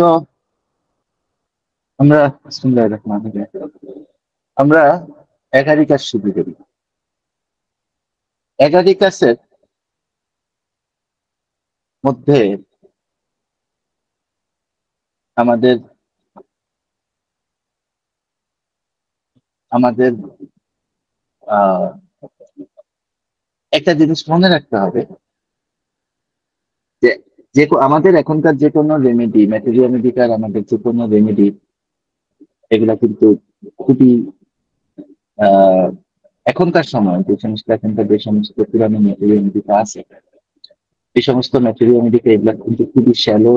তো আমরা বিসমিল্লাহির রহমানির রহিম। আমরা এগারিকাস শুরু করি। এগারিকাসের মধ্যে আমাদের আমাদের আহ একটা জিনিস মনে রাখতে হবে যে আমাদের এখনকার যে কোনো রেমেডি, ম্যাটেরিয়াল আমাদের যে কোনো রেমেডি, এগুলা কিন্তু খুবই আহ এখনকার সময় যে সমস্ত পুরানো ম্যাটেরিয়াল আছে, এই সমস্ত ম্যাটেরিয়াল এগুলা কিন্তু খুবই শ্যালো,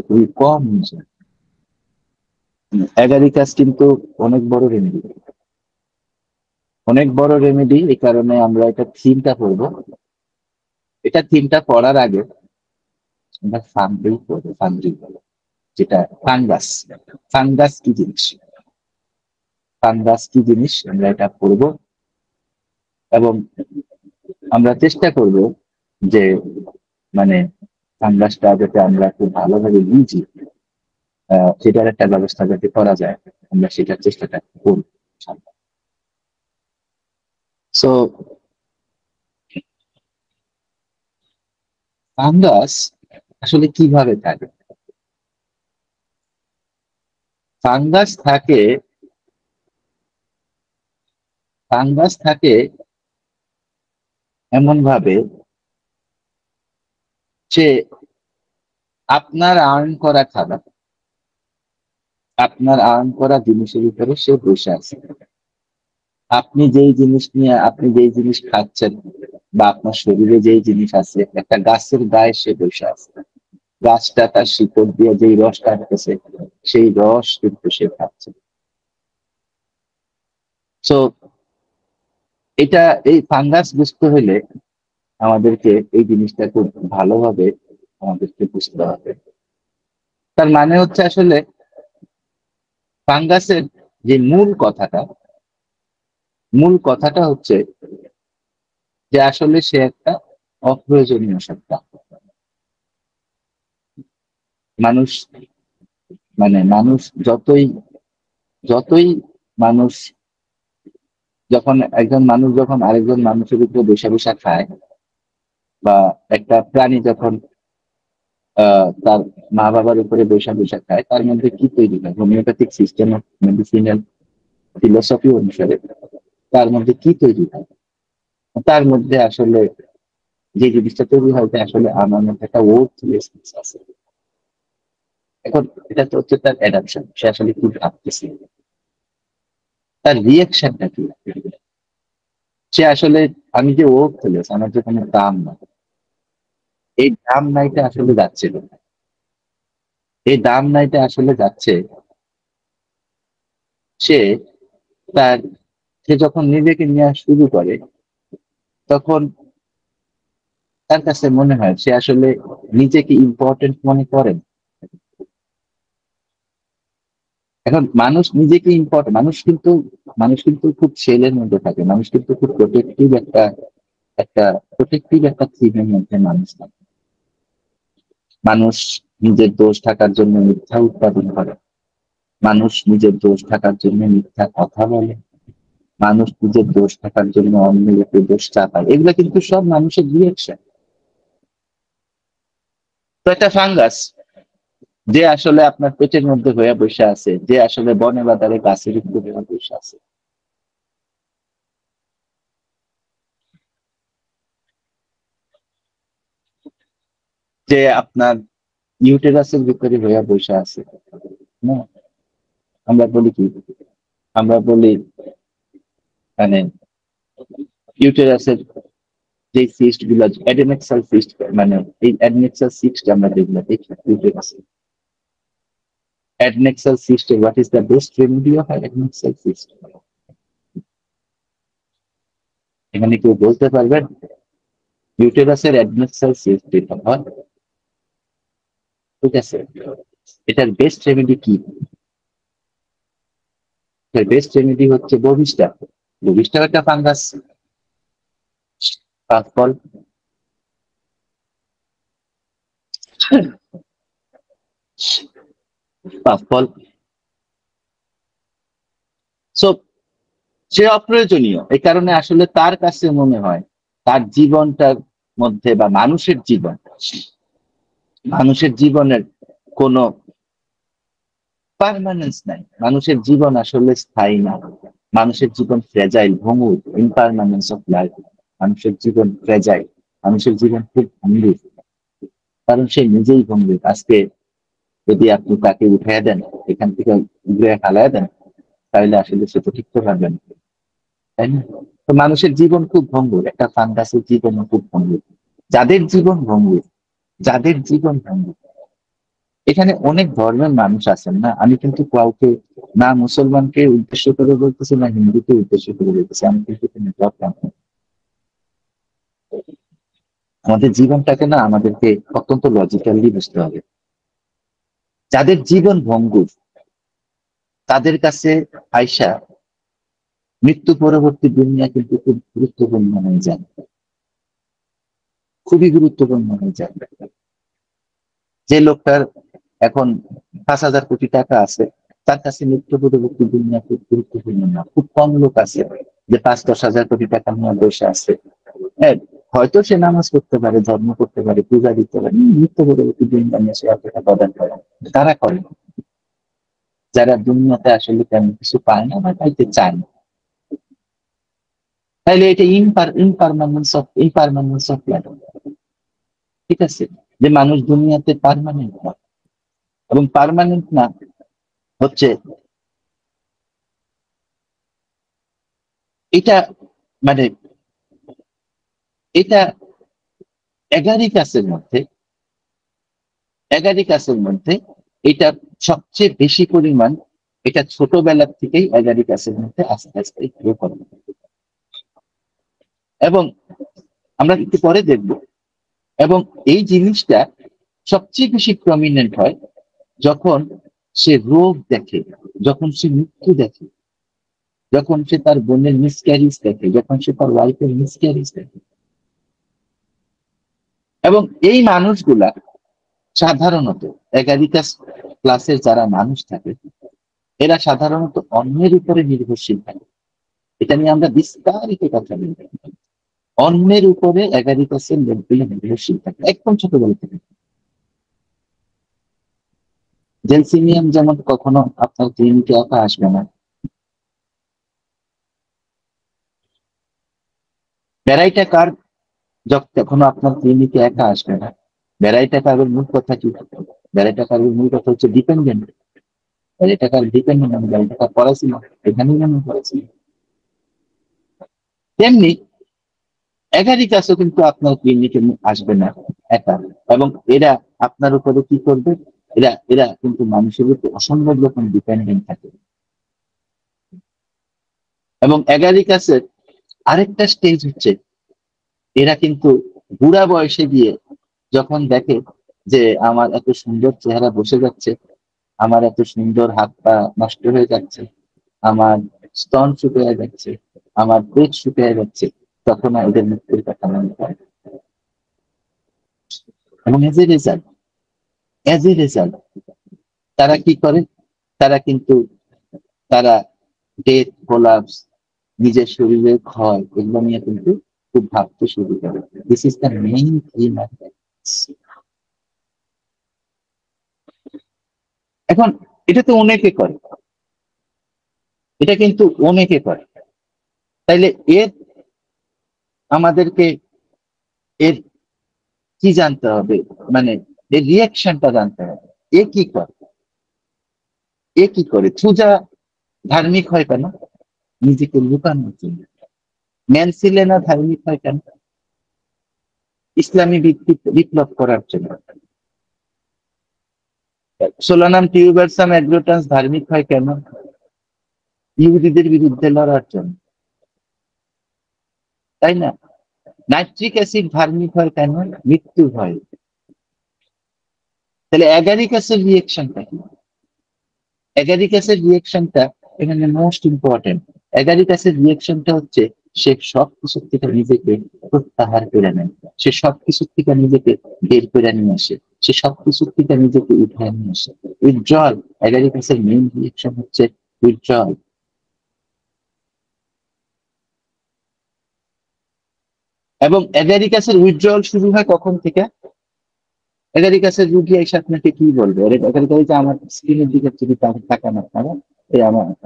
খুবই কম। অ্যাগারিকাস কিন্তু অনেক বড় রেমেডি, অনেক বড় রেমেডি। এই কারণে আমরা এটা থিমটা পড়বো। এটা থিমটা পড়ার আগে আমরা ফান্ড্রি পড়বো। ফান্ড্রি, যেটা ফাঙ্গাস। ফাঙ্গাস কি জিনিস, ফাঙ্গাস কি জিনিস আমরা এটা পড়বো, এবং আমরা চেষ্টা করব যে মানে ফাঙ্গাসটা যাতে আমরা খুব ভালোভাবে বুঝি, সেটার একটা ব্যবস্থা যাতে করা যায়, আমরা সেটার চেষ্টাটা করব। সো ফাঙ্গাস আসলে কিভাবে থাকে? ফাঙ্গাস থাকে ফাঙ্গাস থাকে এমন ভাবে যে আপনার আর্ন করা খাবার, আপনার আর্ন করা জিনিসের উপরে সে বসে আছে। আপনি যেই জিনিস খাচ্ছেন, বা আপনার শরীরে যেই জিনিস আছে, একটা গাছের গায়ে সে বসে আছে। গাছটা তার শিকড় দিয়ে যেই রস কাটতেছে, সেই রস কিন্তু সে খাচ্ছে। তো এই ফাঙ্গাস বুঝতে হলে আমাদেরকে এই জিনিসটা খুব ভালোভাবে আমাদেরকে বুঝতে হবে। তার মানে হচ্ছে আসলে ফাঙ্গাসের যে মূল কথাটা হচ্ছে যে আসলে সে একটা অপ্রয়োজনীয় সত্তা। মানুষ মানুষ যতই মানুষ যখন আরেকজন মানুষের উপরে বৈশা খায়, বা একটা প্রাণী যখন তার মা বাবার উপরে বৈশা খায়, তার মধ্যে কি তৈরি হয়? Homeopathic system of medicinal philosophy অনুসারে তার মধ্যে কি তৈরি হয়? তার মধ্যে আসলে যে জিনিসটা তৈরি হয়, যে আসলে আমার মধ্যে একটা ওর্থলেসনেস আছে। এখন এটা তো হচ্ছে তার অ্যাডাপশন। সে আসলে কি ভাবতেছে, তার রিয়াকশনটা কি। সে আসলে, আমি যে ওর্থলেস, আমার যে কোনো দাম না, এই দাম নাইতে আসলে যাচ্ছে কোথায়? এই দাম নাইতে আসলে যাচ্ছে সে তার সে যখন নিজেকে নেওয়া শুরু করে, তখন তার কাছে মনে হয় সে আসলে নিজেকে ইম্পর্টেন্ট মনে করেন। এখন মানুষ কিন্তু খুব ছেলের মধ্যে থাকে। মানুষ কিন্তু খুব প্রোটেক্টিভ একটা থিমের মধ্যে মানুষ থাকে। মানুষ নিজের দোষ ঢাকার জন্য মিথ্যা উৎপাদন করে। মানুষ নিজের দোষ ঢাকার জন্য মিথ্যা কথা বলে। মানুষ নিজের দোষ ঢাকার জন্য অন্যের উপর দোষ চাপায়। এগুলা কিন্তু সব মানুষের রিয়েকশন। তো একটা ফাঙ্গাস যে আসলে আপনার পেটের মধ্যে হয়ে বসে আছে, যে আসলে বনে বাজারে গাছের উপরে হয়ে বসে আছে, যে আপনার ইউটেরাসের ভিতরে হয়ে বসে আছে। না, আমরা বলি কি, আমরা বলি মানে ইউটেরাসের যে সিস্ট গুলা, অ্যাডেনেক্সাল সিস্ট, মানে এই অ্যাডনেক্সাল সিস্ট আমরা যেগুলো দেখি ইউটেরাসে, অ্যাডনেক্সাল সিস্টের what is the best remedy of adnexal cyst? এখানে কেউ বলতে পারবেন ইউটেরাসের অ্যাডনেক্সাল সিস্ট যেটা হয়, ঠিক আছে, এটার বেস্ট রেমেডি কি? এটার বেস্ট রেমেডি হচ্ছে বহিষ্ঠা। বহিষ্ঠা একটা ফাঙ্গাস, ফল। ফল। সো সে অপ্রয়োজনীয়, এই কারণে আসলে তার কাছে মনে হয় তার জীবনটার মধ্যে বা মানুষের জীবনের কোনো পার্মানেন্স নাই। মানুষের জীবন আসলে স্থায়ী না। মানুষের জীবন ফ্রেজাইল, ভঙ্গুর, ইমপারমানেন্স অফ লাইফ। মানুষের জীবন ফ্রেজাইল, মানুষের জীবন খুব ভঙ্গুর, কারণ সে নিজেই ভঙ্গুর। আজকে যদি আপনি তাকে উঠাইয়া দেন, এখান থেকে ঘুরে ফালাইয়া দেন, তাহলে আসলে সে তো ঠিকতে পারবেন, তাই না? তো মানুষের জীবন খুব ভঙ্গুর, একটা ফাঙ্গাসের জীবন খুব ভঙ্গুর। যাদের জীবন ভঙ্গুর, যাদের জীবন ভঙ্গুর, এখানে অনেক ধর্মের মানুষ আছেন না, আমি কিন্তু কাউকে, না মুসলমানকে উদ্দেশ্য করে বলতেছি, না হিন্দুকে উদ্দেশ্য করে বলতেছি, আমি কিন্তু এখানে ধর্ম, আমাদের জীবনটাকে না আমাদেরকে অত্যন্ত লজিক্যালি বুঝতে হবে। যাদের জীবন ভঙ্গুর, তাদের কাছে আয়সা মৃত্যু পরবর্তী দুনিয়া কিন্তু খুব গুরুত্বপূর্ণ হয়ে যায়, খুবই গুরুত্বপূর্ণ হয়ে যায়। যে লোকটার এখন 5,000 কোটি টাকা আছে, তার কাছে মৃত্যু পরবর্তী দুনিয়া খুব গুরুত্বপূর্ণ না। খুব কম লোক আছে যে 5-10 হাজার কোটি টাকা নিয়ে বসে আছে। হ্যাঁ, হয়তো সে নামাজ করতে পারে, ধর্ম করতে পারে, পূজা দিতে পারে, মৃত্যু পরবর্তী দুনিয়া নিয়ে সে এতটা প্রদান করে, তারা করে না। যারা দুনিয়াতে আসলে তেমন কিছু পায় না বা পাইতে চায় না, তাহলে এটা ইম্পারমানেন্স অফ লাইফ। ঠিক আছে, যে মানুষ দুনিয়াতে পার্মানেন্ট না, এবং পার্মানেন্ট না হচ্ছে এটা, মানে এটা এগারিকাসের মধ্যে এটা সবচেয়ে বেশি পরিমাণ, এটা ছোটবেলার থেকেই এগারিকাসের মধ্যে আস্তে আস্তে গ্রো করে। এবং আমরা একটু পরে দেখব, এবং এই জিনিসটা সবচেয়ে বেশি প্রমিনেন্ট হয় যখন সে রোগ দেখে, যখন সে মৃত্যু দেখে, যখন সে তার বোনের মিসক্যারিজ দেখে, যখন সে তার ওয়াইফের মিসক্যারিজ দেখে। এবং এই মানুষগুলা সাধারণত এগারিকাস ক্লাসের যারা মানুষ থাকে, এরা সাধারণত অন্যের উপরে নির্ভরশীল থাকে। এটা নিয়ে আমরা বিস্তারিত কথা বলবো। অন্যের উপরে এগারিকাসের লোকগুলো নির্ভরশীল থাকে একদম ছোটবেলা থেকে। জেলসিমিয়াম যেমন কখনো আপনার ক্লিনিকে একা আসবে না, ভ্যারাইটা কার কখনো আপনার ক্লিনিকে একা আসবে না। ভ্যারাইটা কার্ডের মূল কথা কি? ভ্যারাইটা কার্ডের মূল কথা হচ্ছে ডিপেন্ডেন্ট। ভ্যারাইটা কার্ড ডিপেন্ডেন্ট, আমি ভ্যারাইটা কার্ড পড়াইছি না, এখানেই আমি পড়াইছি। তেমনি এগারিকাসও কিন্তু আপনার ক্লিনিকে আসবে না একা, এবং এরা আপনার উপরে কি করবে, এরা এরা কিন্তু মানুষের উপর অসম্ভব রকম ডিপেন্ডেন্ট থাকে। এবং এগারিকাসের আরেকটা স্টেজ হচ্ছে, এরা কিন্তু বুড়া বয়সে গিয়ে যখন দেখে যে আমার এত সুন্দর চেহারা বসে যাচ্ছে, আমার এত সুন্দর হাত পা নষ্ট হয়ে যাচ্ছে, আমার স্তন শুকিয়ে যাচ্ছে, আমার পেট শুকিয়ে যাচ্ছে, তখন এদের মৃত্যুর কথা মনে পড়ে। এবং এজ এ রেজাল্ট তারা কি করে, তারা কিন্তু তারা ডেথ, কোলাপস, নিজের শরীরের ক্ষয়, এগুলো নিয়ে কিন্তু খুব ভাবতে শুরু করে। This is the main theme. এখন এটা তো অনেকে করে, এটা কিন্তু অনেকে করে, তাইলে এর আমাদেরকে এর কি জানতে হবে, মানে এর রিয়াকশনটা জানতে হবে। এ কি করে, এ কি করে সুজা ধার্মিক হয় কেন? নিজেকে লুকানোর জন্য। ম্যানসিলেনা ধার্মিক হয় কেন? ইসলামী বিপ্লব করার জন্য। সোলানাম টিউবারসাম অ্যাগ্রোটাস ধার্মিক হয় কেন? ইহুদিদের বিরুদ্ধে লড়ার জন্য, তাই না? নাইট্রিক অ্যাসিড ধার্মিক হয় কেন? মৃত্যু ভয়। তাহলে অ্যাগারিকাসের রিয়েকশনটা কি? অ্যাগারিকাসের রিয়েকশনটা এখানে মোস্ট ইম্পর্টেন্ট। অ্যাগারিকাসের রিয়েকশনটা হচ্ছে সে সবকিছু থেকে নিজেকে প্রত্যাহার করে নেয়, সে সবকিছু থেকে নিজেকে বের করে নিয়ে আসে, সে সবকিছু থেকে নিজেকে উঠায় নিয়ে আসে। উইথড্রল। অ্যাগারিকাসের মেইন রিয়েকশন হচ্ছে উইথড্রল। এবং অ্যাগারিকাসের উইথড্রল শুরু হয় কখন থেকে? অ্যাগারিকাসের রুগী এসে আপনাকে কি বলবে? অ্যাগারিকাস আমার স্ক্রিনের দিকে যদি তাকান আপনারা, এই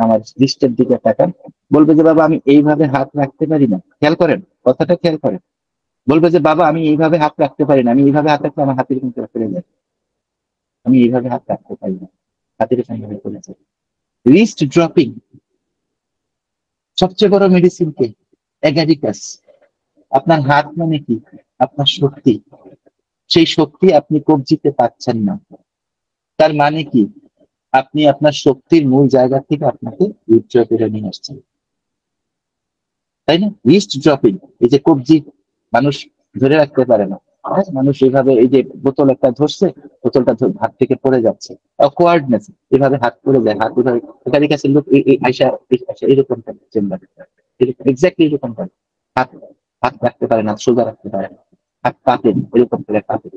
আমার দৃষ্টের দিকে তাকান, বলবে যে বাবা আমি এইভাবে হাত রাখতে পারি না। খেয়াল করেন, কথাটা খেয়াল করেন। বলবে যে বাবা আমি এইভাবে হাত রাখতে পারি না, আমি এইভাবে হাত রাখলে আমার হাতের কিন্তু ফেলে যায়, আমি এইভাবে হাত রাখতে পারি না, হাতের সঙ্গে ফেলে যায়। রিস্ট ড্রপিং, সবচেয়ে বড় মেডিসিন কে? অ্যাগারিকাস। আপনার হাত মানে কি? আপনার শক্তি। সেই শক্তি আপনি কবজিতে পাচ্ছেন না, তার মানে কি? আপনি আপনার শক্তির মূল জায়গা থেকে আপনাকে উইথড্র করে নিয়ে আসছেন, তাই না? রিস্ট ড্রপিং, এই যে কবজি মানুষ ধরে রাখতে পারে না, হ্যাঁ? মানুষ এইভাবে এই যে বোতল একটা ধরছে, বোতলটা হাত থেকে পড়ে যাচ্ছে, অকওয়ার্ডনেস, এভাবে হাত পড়ে যায়, হাত এভাবে। এখানে কাছে লোক আইসা আইসা এরকম চেম্বার, এক্স্যাক্টলি এরকম করে হাত, হাত রাখতে পারে না, সোজা রাখতে পারে না, হাত কাঁপে, এরকম করে কাঁপে।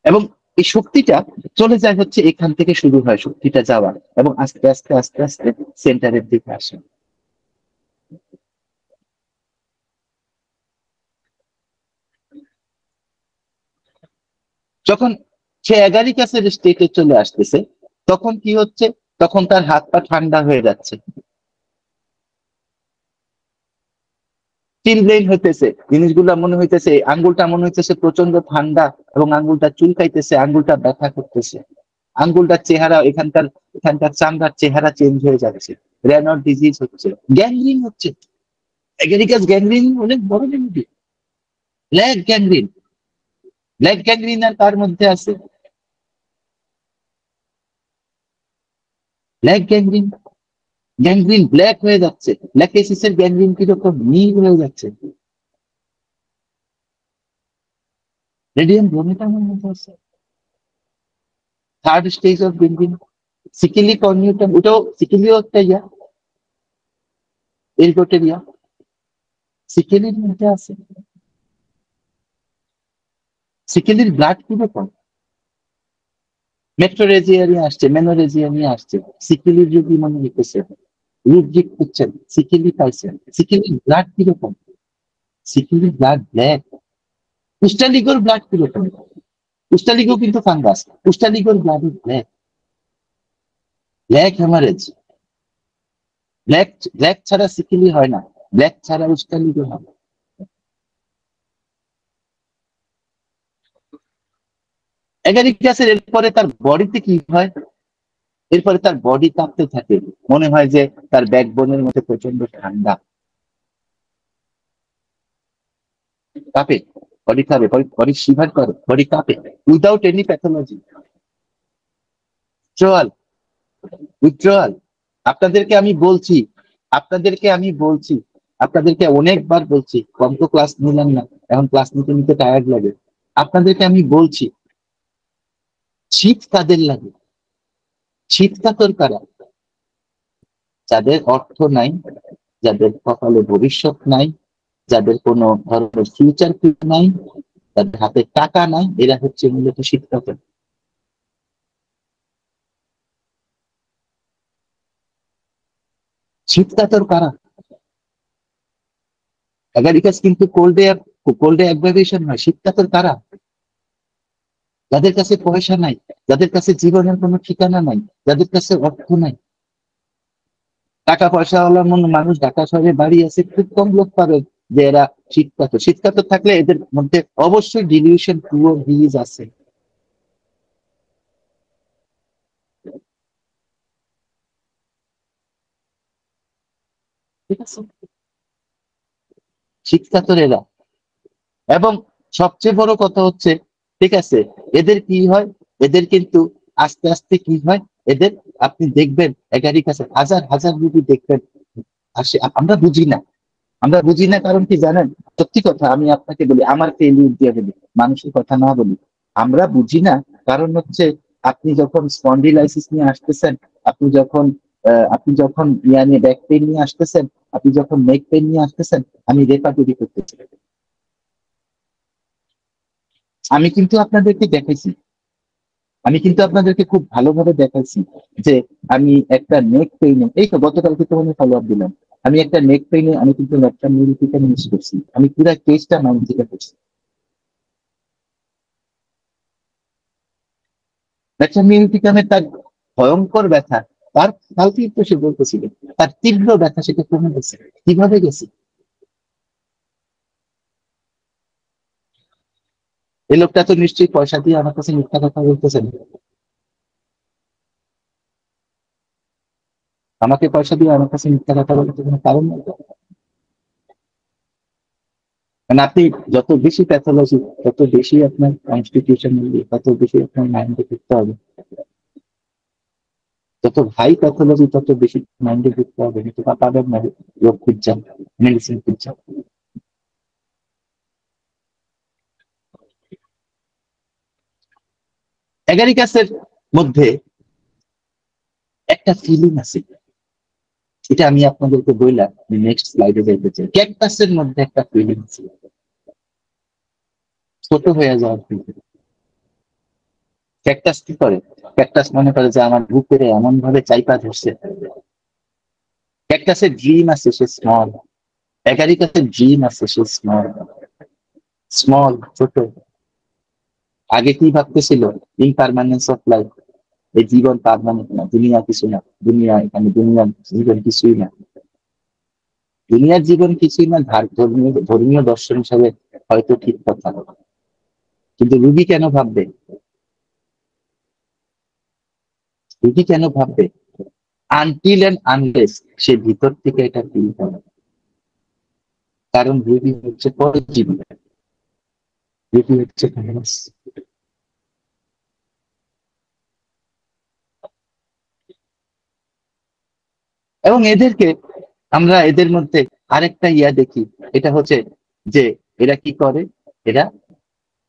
এবং এই শক্তিটা চলে যায় হচ্ছে এখান থেকে শুরু হয় শক্তিটা যাওয়া, এবং আস্তে আস্তে আস্তে আস্তে সেন্টারের দিকে আসে। যখন সে অ্যাগারিকাসের স্টেটে চলে আসতেছে, তখন কি হচ্ছে? তখন তার হাত পা ঠান্ডা হয়ে যাচ্ছে, চিলব্লেন হইতেছে, জিনিসগুলা মনে হইতেছে, আঙ্গুলটা মনে হইতেছে প্রচন্ড ঠান্ডা, এবং আঙ্গুলটা চুলকাইতেছে, আঙ্গুলটা ব্যথা করতেছে, আঙ্গুলটার চেহারা, এখানকার এখানকার চামড়ার চেহারা চেঞ্জ হয়ে যাচ্ছে, রেনর ডিজিজ হচ্ছে, গ্যাংগ্রিন হচ্ছে। অ্যাগারিকাস গ্যাংগ্রিন অনেক বড় benefit. Leg gangrene, leg gangrene আর তার মধ্যে আছে লেগ গ্যাংগ্রিন, গ্যাংগ্রিন ব্ল্যাক হয়ে যাচ্ছে, ল্যাকেসিসের গ্যাংগ্রিন কিরকম নীল হয়ে যাচ্ছে, রেডিয়াম ব্রোমিটামের মধ্যে আছে। থার্ড স্টেজ অফ গ্যাংগ্রিন, সিকিলি কর্নিউটাম, ওটাও সিকিলিও একটা ইয়া, এরগোটেরিয়া, সিকিলির মধ্যে আছে। সিকিলির ব্লাড কিরকম? মেট্রোরেজিয়া নিয়ে আসছে, মেনোরেজিয়া নিয়ে আসছে, সিকিলির রোগী মনে হইতেছে, রুগী খুঁজছেন, সিকিলি পাইছেন। সিকিলির ব্লাড কিরকম? সিকিলির ব্লাড ব্ল্যাক। কুষ্টালিগোর ব্লাড কিরকম? কুষ্টালিগো কিন্তু ফাঙ্গাস, কুষ্টালিগোর blood black, black haemorrhage. Black, black ছাড়া সিকিলি হয় না, ব্ল্যাক ছাড়া কুষ্টালিগো হয় না। এগারিকাসের এরপরে তার বডিতে কি হয়? এরপরে তার বডি কাঁপতে থাকে, মনে হয় যে তার ব্যাকবোনের মধ্যে প্রচন্ড ঠান্ডা, কাঁপে, বডি কাঁপে, বডি শিভার করে, বডি কাঁপে, without any pathology. Withdrawal, withdrawal. আপনাদেরকে আমি বলছি, আপনাদেরকে আমি বলছি, আপনাদেরকে অনেকবার বলছি, কম তো ক্লাস নিলেন না, এখন ক্লাস নিতে নিতে টায়ার্ড লাগে। আপনাদেরকে আমি বলছি, শীত কাদের লাগে? শীত কাতর কারা? যাদের অর্থ নাই, যাদের কপালে ভবিষ্যৎ নাই, যাদের কোনো ধরনের ফিউচার নাই, যাদের হাতে টাকা নাই, এরা হচ্ছে মূলত শীত কাতর। শীত কাতর কারা? অ্যাগারিকাস কিন্তু কোল্ডে, কোল্ডে অ্যাগ্রাভেশন হয়। শীত কাতর কারা? যাদের কাছে পয়সা নাই, যাদের কাছে জীবনের কোনো ঠিকানা নাই, যাদের কাছে অর্থ নাই। টাকা পয়সাওয়ালা মানুষ ঢাকা শহরে বাড়ি আছে, খুব কম লোক পাবে যে এরা শীতকাতর। শীতকাতর থাকলে এদের মধ্যে অবশ্যই ডিলিউশন পুয়ার বীজ আছে, ঠিক আছে? শীতকাতর এরা। এবং সবচেয়ে বড় কথা হচ্ছে, ঠিক আছে, এদের কি হয়? এদের কিন্তু আস্তে আস্তে কি হয় এদের, আপনি দেখবেন এগারিকাসে হাজার হাজার রুগী দেখবেন আসে, আমরা বুঝি না। আমরা বুঝি না কারণ কি জানেন? সত্যি কথা আমি আপনাকে বলি, আমার ফেলিউর দিয়ে বলি, মানুষের কথা না বলি। আমরা বুঝি না কারণ হচ্ছে, আপনি যখন স্পন্ডিলাইসিস নিয়ে আসতেছেন, আপনি যখন আপনি যখন ইয়া নিয়ে ব্যাক পেন নিয়ে আসতেছেন, আপনি যখন নেক পেন নিয়ে আসতেছেন, আমি রেপাটরি করতেছি, আমি কিন্তু আপনাদেরকে দেখাইছি, আমি কিন্তু আপনাদেরকে খুব ভালোভাবে দেখাচ্ছি যে আমি একটা নেক পেইনে, এই তো গতকালকে তো আমি ফলো আপ দিলাম, আমি একটা নেক পেইনে আমি কিন্তু ল্যাপটপ মিউজিকটা ইউজ করছি, আমি পুরো কেসটা মাইন্ড থেকে করছি। ল্যাপটপ মিউজিকামের তার ভয়ঙ্কর ব্যথা, তার কালকেই তো সে বলতেছিল তার তীব্র ব্যথা সেটা কমে গেছে। কিভাবে গেছে? এই লোকটা তো নিশ্চয়ই পয়সা দিয়ে আমার কাছে মিথ্যা কথা বলতেছেন। আমাকে পয়সা দিয়ে আমার কাছে মিথ্যা কথা বলতে কোনো কারণ নেই তো। মানে আপনি যত বেশি প্যাথোলজি, তত বেশি আপনার কনস্টিটিউশনালি, তত বেশি আপনার মাইন্ডে ঢুকতে হবে। যত হাই প্যাথোলজি তত বেশি মাইন্ডে ঢুকতে হবে, কিন্তু পাবেন না। রোগ খুঁজছেন, মেডিসিন খুঁজছেন। অ্যাগারিকাসের মধ্যে একটা ফিলিং আছে, এটা আমি আপনাদেরকে বললাম, নেক্সট স্লাইডে দেখতে চাই। ক্যাকটাসের মধ্যে একটা ফিলিং আছে, ছোট হয়ে যাওয়ার ফিলিং। ক্যাকটাস কি করে? ক্যাকটাস মনে করে যে আমার বুকের এমন ভাবে চাইপা ধরছে। ক্যাকটাসের ড্রিম আছে সে স্মল, অ্যাগারিকাসের ড্রিম আছে সে স্মল। স্মল, ছোট। আগে কি ভাবতেছিল? ইনপারমানেন্স অফ লাইফ, এই জীবন পারমানেন্ট না, দুনিয়া কিছু না, দুনিয়া এখানে, দুনিয়ার জীবন কিছুই না। দুনিয়ার জীবন কিছুই না, ধর্মীয় ধর্মীয় দর্শন হিসাবে হয়তো ঠিক কথা, কিন্তু রুগী কেন ভাববে? রুগী কেন ভাববে? আনটিল এন্ড আনলেস সে ভিতর থেকে এটা ফিল করে। কারণ রুগী হচ্ছে পরজীবী, রুগী হচ্ছে ভাইরাস। এবং এদেরকে আমরা এদের মধ্যে আরেকটা ইয়া দেখি, এটা হচ্ছে যে এরা কি করে, এরা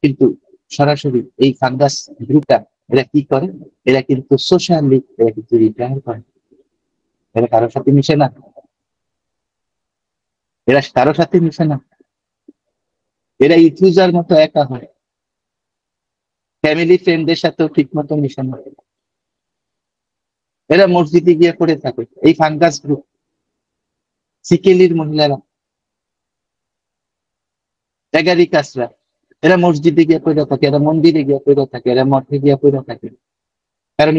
কিন্তু সরাসরি এই ফাঙ্গাস গ্রুপটা, এরা কি করে, এরা কিন্তু সোশ্যালি এরা কিন্তু রিটায়ার করে। এরা কারোর সাথে মিশে না, এরা কারোর সাথে মিশে না, এরা ইথুজার মতো একা হয়, ফ্যামিলি ফ্রেন্ডদের সাথেও ঠিক মতো মিশে না। এরা মসজিদে গিয়ে পড়ে থাকে, এই ফাঙ্গাস গ্রুপ, সিকেলির মহিলারা, এগারিকাসরা, এরা মসজিদে গিয়ে পড়ে থাকে, এরা মন্দিরে গিয়ে পড়ে থাকে, এরা মঠে গিয়ে পড়ে থাকে। কারণ